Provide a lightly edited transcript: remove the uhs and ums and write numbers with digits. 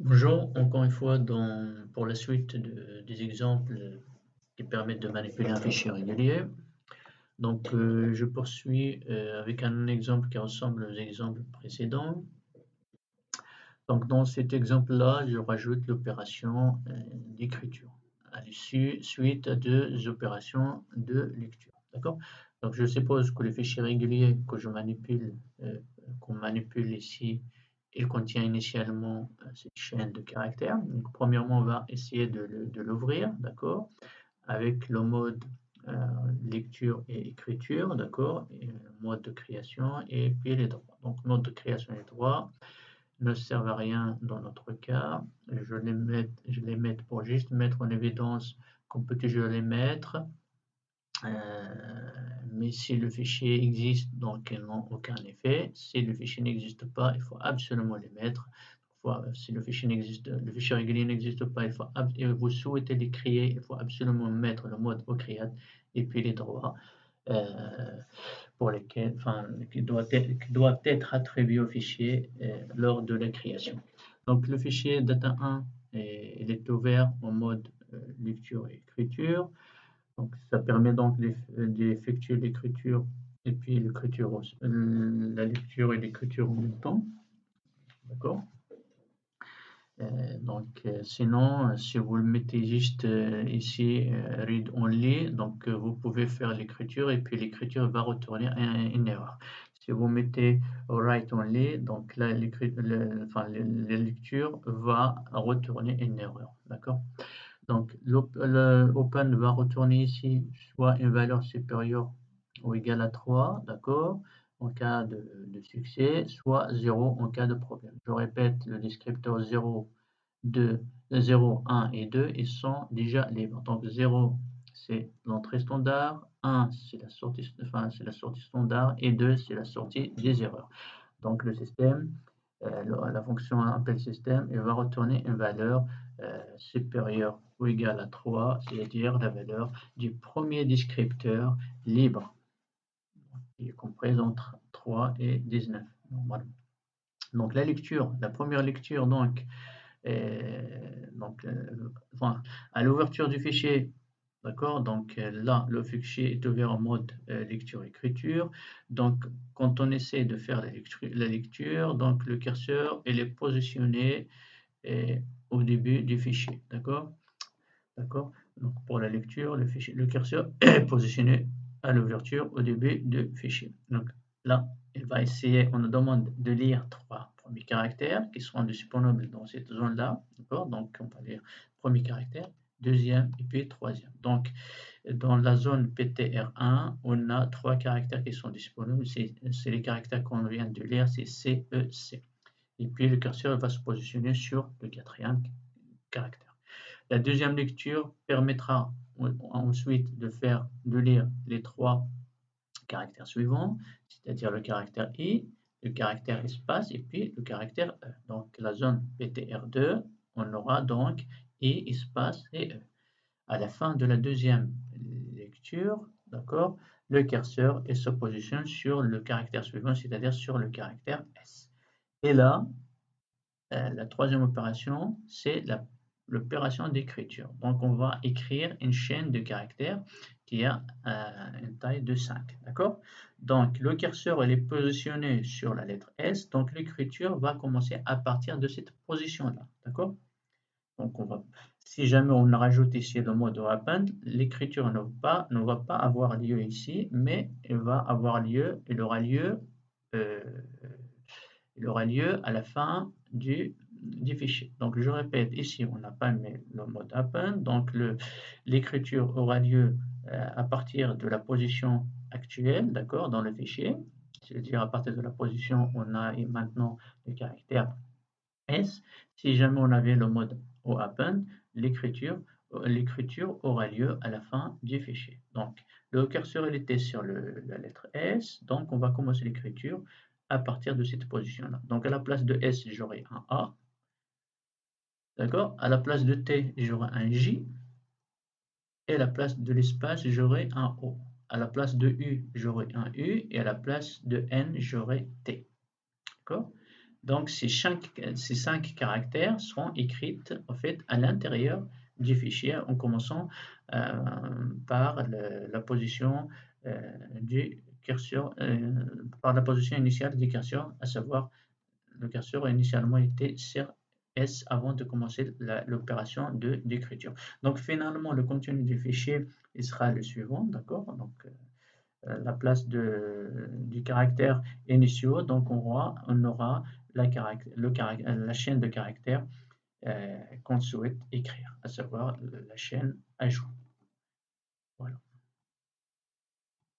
Bonjour, encore une fois pour la suite des exemples qui permettent de manipuler un fichier régulier. Donc, je poursuis avec un exemple qui ressemble aux exemples précédents. Donc, dans cet exemple-là, je rajoute l'opération d'écriture à l'issue suite à deux opérations de lecture. D'accord? Donc, je suppose que le fichier régulier que qu'on manipule ici, il contient initialement cette chaîne de caractères. Donc, premièrement, on va essayer de l'ouvrir, d'accord, avec le mode euh, lecture et écriture, d'accord, et le mode de création et puis les droits. Donc, mode de création et droits ne servent à rien dans notre cas. Je les mets pour juste mettre en évidence qu'on peut toujours les mettre. Mais si le fichier existe, donc ils n'ont aucun effet. Si le fichier n'existe pas, il faut absolument les mettre. Si le fichier régulier n'existe pas, et vous souhaitez les créer, il faut absolument mettre le mode OCreate et puis les droits pour lesquels, enfin, qui doivent être attribués au fichier lors de la création. Donc le fichier data1, il est ouvert en mode lecture et écriture. Donc ça permet donc d'effectuer l'écriture et puis la lecture et l'écriture en même temps. D'accord? Sinon, si vous le mettez juste ici, read only, donc vous pouvez faire l'écriture et puis l'écriture va retourner une erreur. Si vous mettez write only, donc là, la lecture va retourner une erreur. D'accord? Donc l'open va retourner ici soit une valeur supérieure ou égale à 3, d'accord, en cas de succès, soit 0 en cas de problème. Je répète, le descripteur 0, 2, 0, 1 et 2, ils sont déjà libres. Donc 0, c'est l'entrée standard, 1, c'est la sortie standard, et 2, c'est la sortie des erreurs. Donc le système, la fonction appel système, elle va retourner une valeur supérieure ou égale à 3, c'est-à-dire la valeur du premier descripteur libre, qui est comprise entre 3 et 19, normalement. Donc la première lecture, à l'ouverture du fichier, d'accord, donc là, le fichier est ouvert en mode lecture-écriture. Donc, quand on essaie de faire la lecture, donc le curseur il est positionné au début du fichier, d'accord? D'accord? Donc, pour la lecture, le curseur est positionné à l'ouverture au début du fichier. Donc, là, il va essayer, on nous demande de lire trois premiers caractères qui seront disponibles dans cette zone-là. D'accord? Donc, on va lire premier caractère, deuxième et puis troisième. Donc, dans la zone PTR1, on a trois caractères qui sont disponibles. C'est les caractères qu'on vient de lire, c'est C, E, C. Et puis, le curseur va se positionner sur le quatrième caractère. La deuxième lecture permettra ensuite de lire les trois caractères suivants, c'est-à-dire le caractère I, le caractère espace et puis le caractère E. Donc la zone PTR2, on aura donc I, espace et E. À la fin de la deuxième lecture, d'accord, le curseur se positionne sur le caractère suivant, c'est-à-dire sur le caractère S. Et là, la troisième opération, c'est l'opération d'écriture. Donc, on va écrire une chaîne de caractères qui a une taille de 5. D'accord? Donc, le curseur est positionné sur la lettre S. Donc, l'écriture va commencer à partir de cette position-là. D'accord? Donc, si jamais on rajoute ici le mot de append, l'écriture ne va pas avoir lieu ici, mais elle aura lieu euh, il aura lieu à la fin du fichier. Donc je répète, ici on n'a pas mis le mode append, donc l'écriture aura lieu à partir de la position actuelle, d'accord, dans le fichier, c'est-à-dire à partir de la position où on a maintenant le caractère S. Si jamais on avait le mode append, l'écriture aura lieu à la fin du fichier. Donc, le curseur il était sur la lettre S, donc on va commencer l'écriture à partir de cette position-là. Donc, à la place de S, j'aurai un A. D'accord? À la place de T, j'aurai un J. Et à la place de l'espace, j'aurai un O. À la place de U, j'aurai un U. Et à la place de N, j'aurai T. D'accord? Donc, ces 5 caractères seront écrits en fait à l'intérieur du fichier en commençant par la position du curseur, par la position initiale du curseur, à savoir le curseur a initialement été sur S avant de commencer l'opération d'écriture. Donc finalement, le contenu du fichier il sera le suivant, d'accord? Donc la place du caractère initiaux, donc on aura la chaîne de caractères qu'on souhaite écrire, à savoir la chaîne ajout. Voilà.